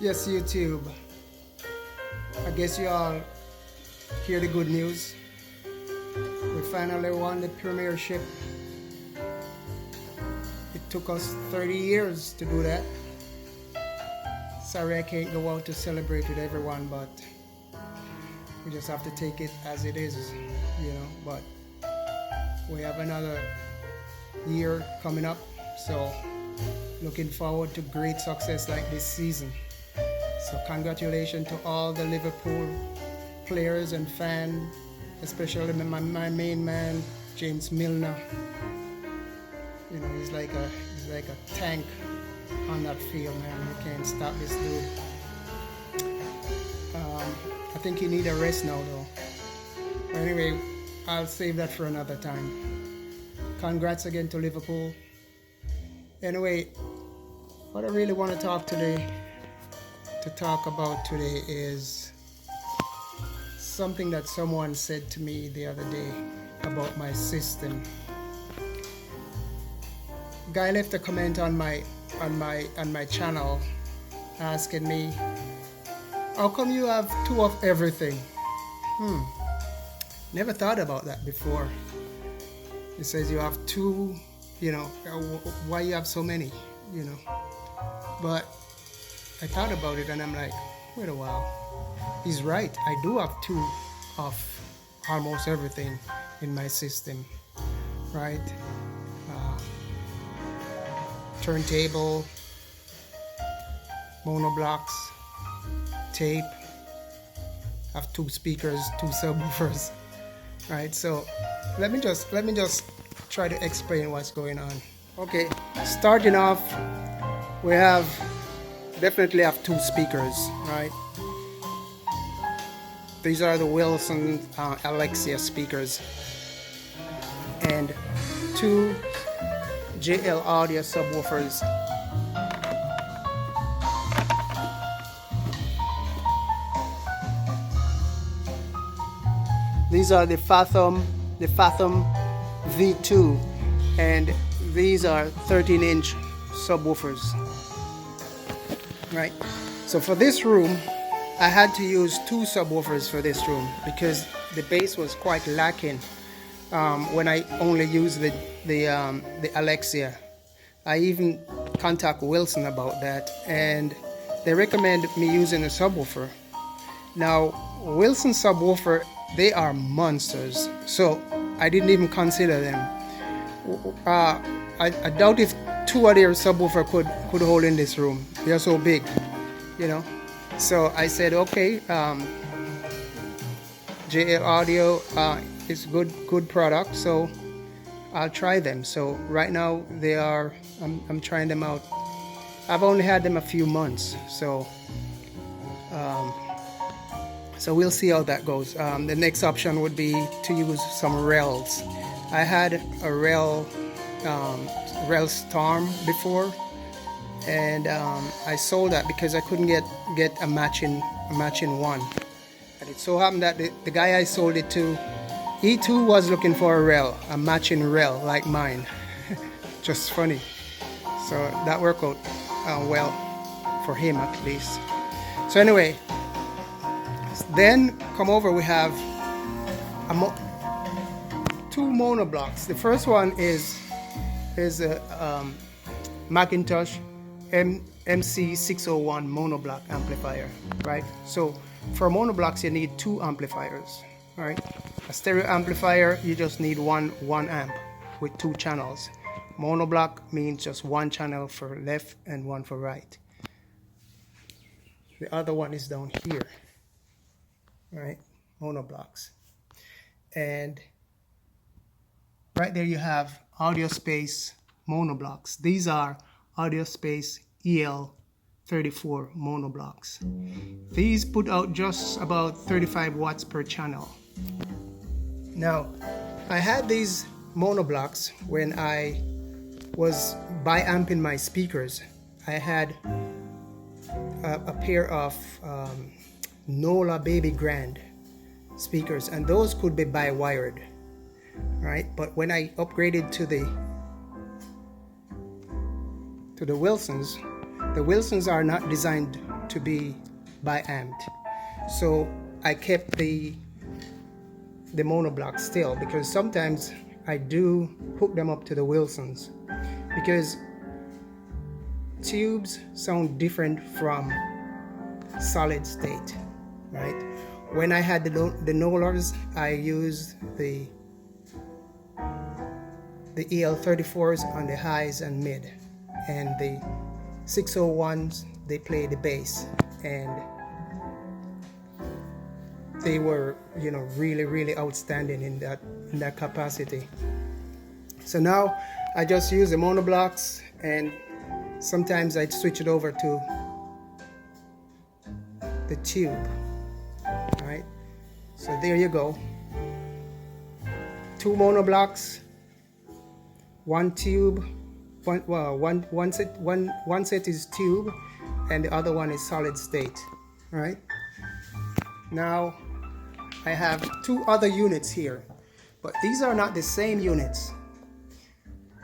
Yes, YouTube. I guess you all hear the good news. We finally won the premiership. It took us 30 years to do that. Sorry I can't go out to celebrate with everyone, but we just have to take it as it is, you know. But we have another year coming up, so looking forward to great success like this season. So congratulations to all the Liverpool players and fans, especially my main man, James Milner. You know, he's like a tank on that field, man. You can't stop this dude. I think he needs a rest now, though. But anyway, I'll save that for another time. Congrats again to Liverpool. Anyway, what I really want to talk about today is something that someone said to me the other day about my system. Guy left a comment on my channel asking me, how come you have two of everything? Never thought about that before. He says you have two, you know, why you have so many, you know. But I thought about it and I'm like, wait a while. He's right. I do have two of almost everything in my system, right? Turntable, mono blocks, tape. I have two speakers, two subwoofers, right? So let me just try to explain what's going on. Okay, starting off, we definitely have two speakers, right? These are the Wilson Alexia speakers and two JL Audio subwoofers. These are the Fathom V2, and these are 13-inch subwoofers, right? So for this room, I had to use two subwoofers for this room because the bass was quite lacking when I only used the Alexia. I even contact Wilson about that, and they recommend me using a subwoofer. Now, Wilson subwoofer, they are monsters, so I didn't even consider them. I doubt if two of their subwoofer could hold in this room. They are so big, you know. So I said, okay, JL Audio is good product, so I'll try them. So right now I'm trying them out. I've only had them a few months, so we'll see how that goes. The next option would be to use some rails. I had a rail Storm before, and I sold that because I couldn't get a matching one. And it so happened that the guy I sold it to, he too was looking for a matching rail like mine. Just funny. So that worked out well for him at least. So anyway, then come over, we have two mono blocks. The first one is a Macintosh MC601 monoblock amplifier, right? So for monoblocks you need two amplifiers, right? A stereo amplifier, you just need one amp with two channels. Monoblock means just one channel for left and one for right. The other one is down here, right? Monoblocks. And right there you have Audio Space monoblocks. These are Audio Space EL34 monoblocks. These put out just about 35 watts per channel. Now, I had these monoblocks when I was bi-amping my speakers. I had a pair of Nola Baby Grand speakers, and those could be bi-wired, right? But when I upgraded to the Wilsons, the Wilsons are not designed to be bi-amped. So I kept the mono block still, because sometimes I do hook them up to the Wilsons, because tubes sound different from solid state, right? When I had the Nolars, I used the EL34s on the highs and mid, and the 601s, they play the bass, and they were, you know, really outstanding in that capacity. So now I just use the mono blocks, and sometimes I'd switch it over to the tube. All right, so there you go. 2 mono blocks, 1 tube, one set is tube, and the other one is solid state. All right. Now I have 2 other units here, but these are not the same units.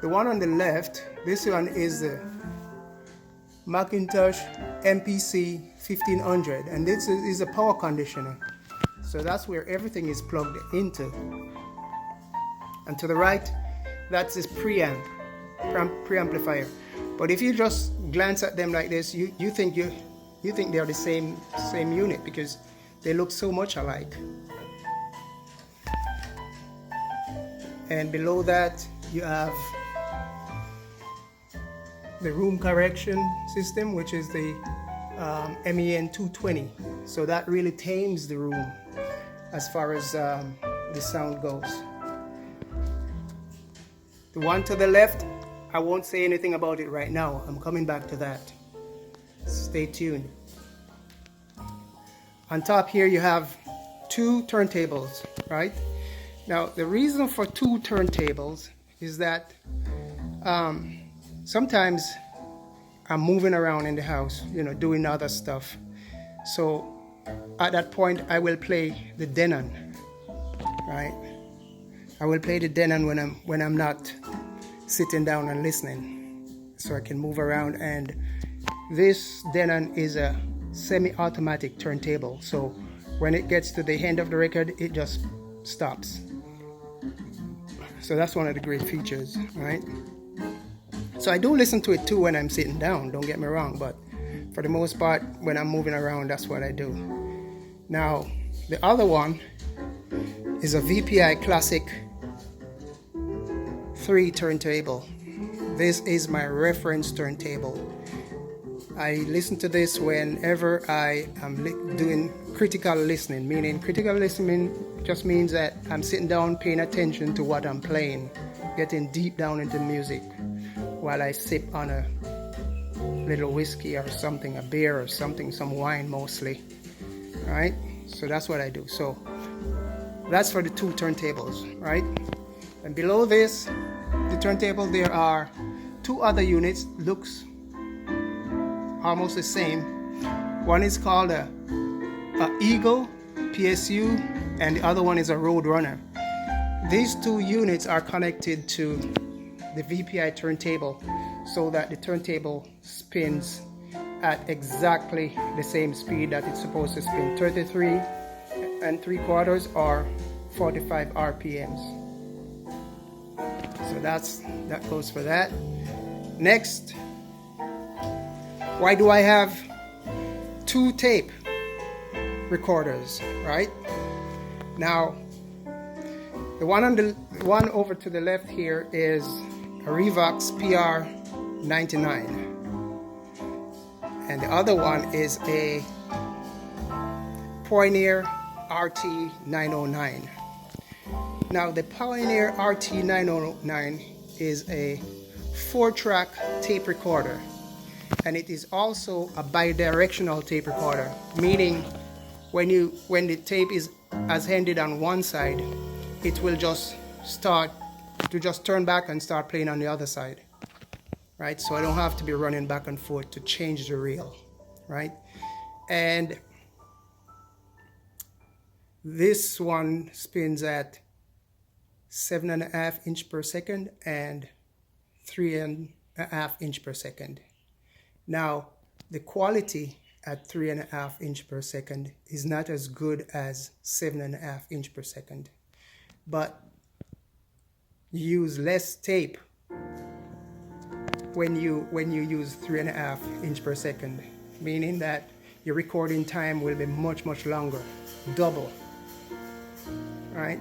The one on the left, this one is the Macintosh MPC 1500, and this is a power conditioner. So that's where everything is plugged into. And to the right, that's this preamplifier. But if you just glance at them like this, you think they're the same unit, because they look so much alike. And below that, you have the room correction system, which is the MEN 220. So that really tames the room as far as the sound goes. The one to the left, I won't say anything about it right now. I'm coming back to that. Stay tuned. On top here you have 2 turntables, right? Now the reason for 2 turntables is that sometimes I'm moving around in the house, you know, doing other stuff. So at that point I will play the Denon, right? I will play the Denon when I'm not sitting down and listening, so I can move around. And this Denon is a semi-automatic turntable, so when it gets to the end of the record, it just stops. So that's one of the great features, right? So I do listen to it too when I'm sitting down, don't get me wrong, but for the most part, when I'm moving around, that's what I do. Now, the other one is a VPI Classic 3 turntable. This is my reference turntable. I listen to this whenever I am doing critical listening, meaning critical listening just means that I'm sitting down paying attention to what I'm playing, getting deep down into music while I sip on a little whiskey or something, a beer or something, some wine mostly. All right, so that's what I do. So that's for the 2 turntables, right? And below this, the turntable, there are 2 other units, looks almost the same. One is called a Eagle PSU, and the other one is a Roadrunner. These 2 units are connected to the VPI turntable, so that the turntable spins at exactly the same speed that it's supposed to spin, 33 3/4 or 45 RPMs. So that goes for that. Next, why do I have 2 tape recorders, right? Now, the one over to the left here is a Revox PR99, and the other one is a Pioneer RT909. Now, the Pioneer RT909 is a 4-track tape recorder, and it is also a bidirectional tape recorder, meaning when the tape is handed on one side, it will just start to just turn back and start playing on the other side, right? So I don't have to be running back and forth to change the reel, right? And this one spins at 7.5 inch per second and 3.5 inch per second. Now, the quality at 3.5 inch per second is not as good as 7.5 inch per second, but you use less tape when you use 3.5 inch per second, meaning that your recording time will be much longer, double, right?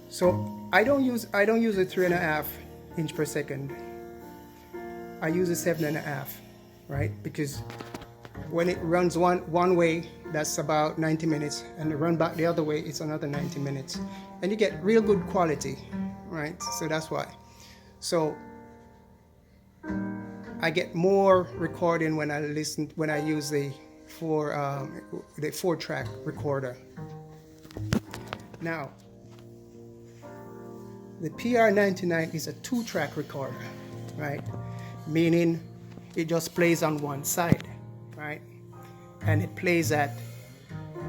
So I don't use a 3.5 inch per second. I use a 7.5, right? Because when it runs one way, that's about 90 minutes, and to run back the other way, it's another 90 minutes, and you get real good quality, right? So that's why. So I get more recording when I use the 4-track recorder. Now, the PR99 is a 2-track recorder, right? Meaning it just plays on one side, right? And it plays at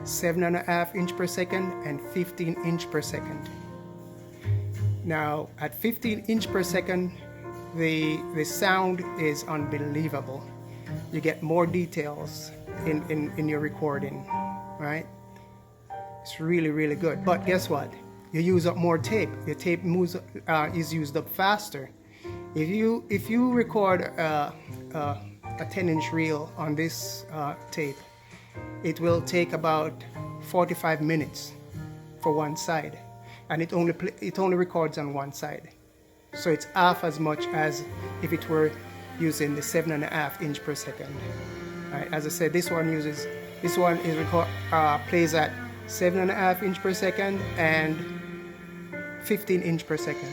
7.5 inch per second and 15 inch per second. Now, at 15 inch per second, the sound is unbelievable. You get more details in your recording, right? It's really good. But guess what? You use up more tape. Your tape is used up faster. If you record a 10-inch reel on this tape, it will take about 45 minutes for one side, and it only records on one side. So it's half as much as if it were using the 7.5 inch per second. Right? As I said, this one plays at 7.5 inch per second and 15 inch per second.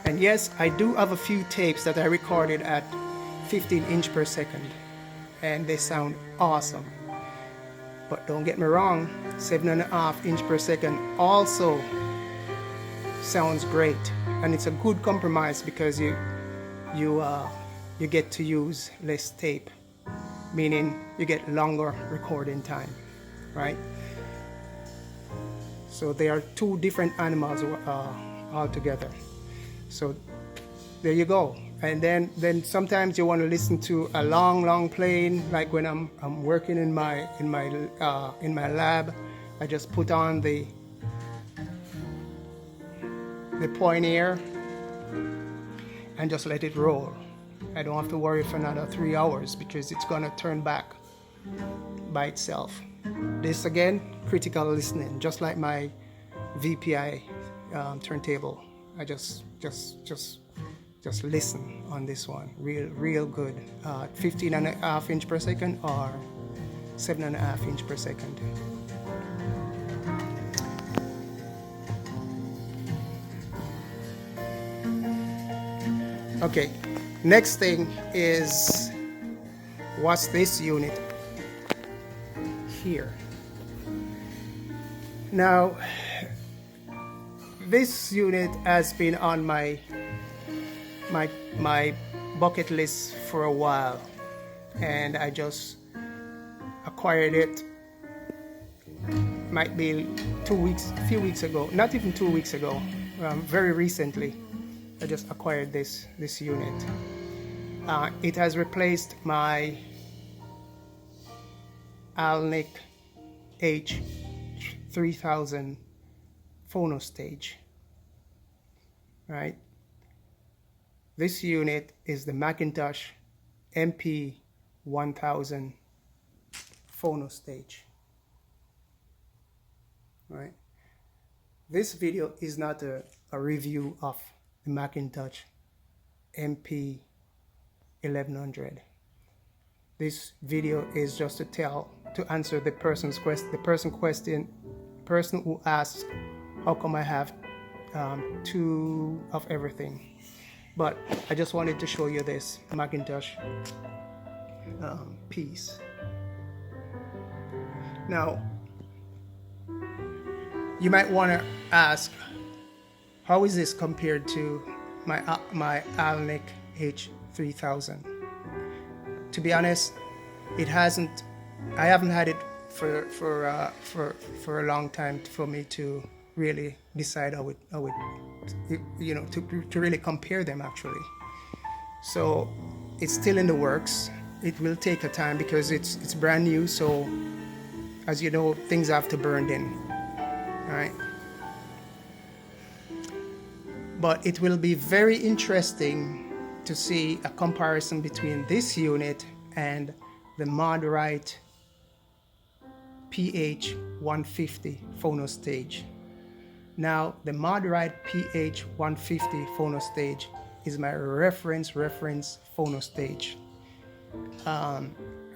And yes, I do have a few tapes that I recorded at 15 inch per second, and they sound awesome. But don't get me wrong, 7.5 inch per second also sounds great, and it's a good compromise because you get to use less tape, meaning you get longer recording time, right? So they are two different animals altogether. So there you go. And then sometimes you want to listen to a long plane, like when I'm working in my lab. I just put on the Pioneer and just let it roll. I don't have to worry for another 3 hours because it's gonna turn back by itself. This again, critical listening, just like my VPI turntable. I just listen on this one, real good. 15.5 inch per second or 7.5 inch per second. Okay, next thing is, what's this unit here? Now, this unit has been on my bucket list for a while, and I just acquired it. Might be a few weeks ago, not even 2 weeks ago, very recently. I just acquired this unit. It has replaced my Alnic H3000 phono stage, right? This unit is the Macintosh MP1000 phono stage, right? This video is not a review of the Macintosh MP1100. This video is just to answer the person who asked how come I have two of everything. But I just wanted to show you this Macintosh piece. Now, you might want to ask, how is this compared to my Alnic H3000? To be honest, I haven't had it for a long time for me to really decide how it to really compare them actually. So it's still in the works, it will take a time because it's brand new. So as you know, things have to burn in. All right. But it will be very interesting to see a comparison between this unit and the Moderite PH150 phono stage. Now, the Moderite PH150 phono stage is my reference phono stage. I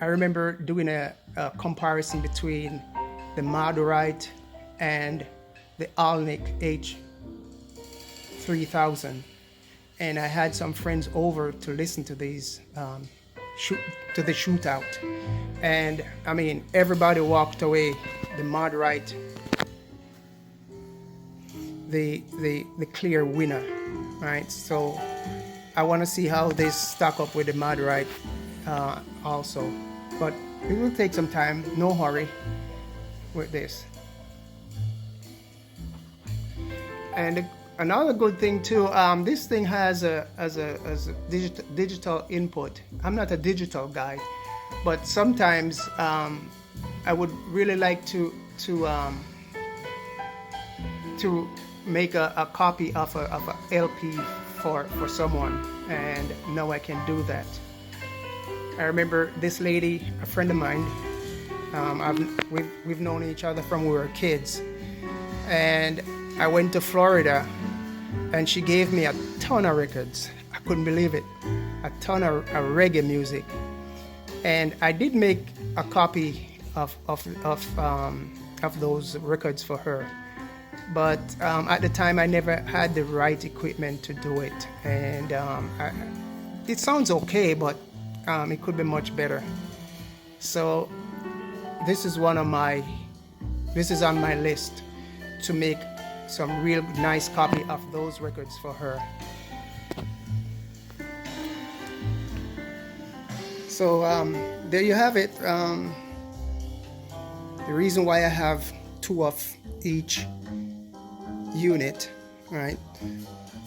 remember doing a comparison between the Moderite and the Alnic H3000, and I had some friends over to listen to these to the shootout, and I mean everybody walked away the Moderite the clear winner, right? So I want to see how they stack up with the Moderite also, but it will take some time. No hurry with this. And another good thing too, this thing has a digital input. I'm not a digital guy, but sometimes I would really like to make a copy of a LP for someone, and now I can do that. I remember this lady, a friend of mine, we've known each other from we were kids, and I went to Florida and she gave me a ton of records. I couldn't believe it. A ton of reggae music. And I did make a copy of those records for her. But at the time I never had the right equipment to do it. And it sounds okay, but it could be much better. So this is on my list to make some real nice copy of those records for her. So there you have it. The reason why I have two of each unit, right?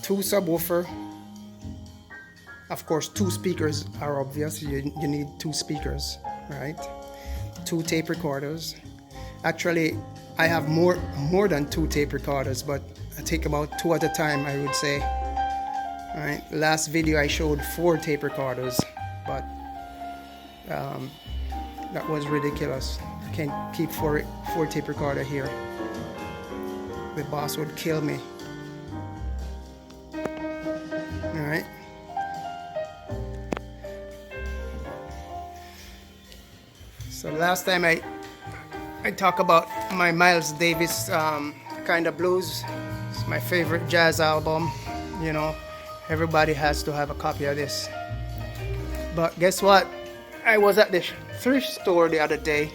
Two subwoofer. Of course, two speakers are obvious. You need two speakers, right? Two tape recorders. Actually, I have more than two tape recorders, but I take about two at a time, I would say. All right. Last video I showed 4 tape recorders, but that was ridiculous. I can't keep four tape recorder here. The boss would kill me. All right. So last time I talk about my Miles Davis kind of blues. It's my favorite jazz album. You know, everybody has to have a copy of this. But guess what? I was at the thrift store the other day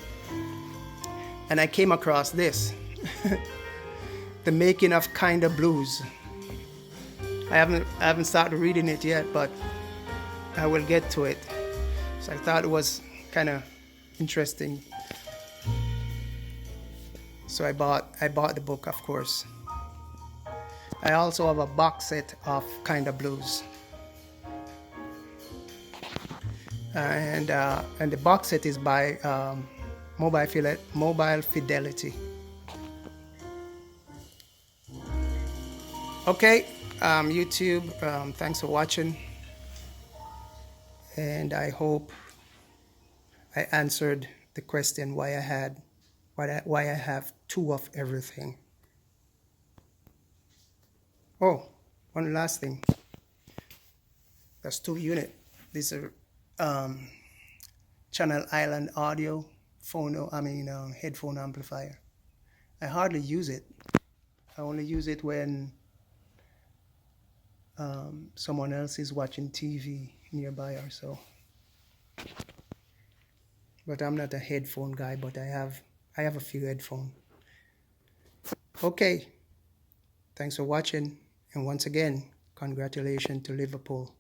and I came across this. The Making of Kinda Blues. I haven't started reading it yet, but I will get to it. So I thought it was kind of interesting. So I bought the book, of course. I also have a box set of Kinda Blues. And the box set is by Mobile Fidelity. Okay, YouTube, thanks for watching. And I hope I answered the question why I have two of everything. Oh, one last thing. That's 2 units. These are Channel Island audio headphone amplifier. I hardly use it. I only use it when someone else is watching TV nearby or so. But I'm not a headphone guy, but I have a few headphones. Okay. Thanks for watching. And once again, congratulations to Liverpool.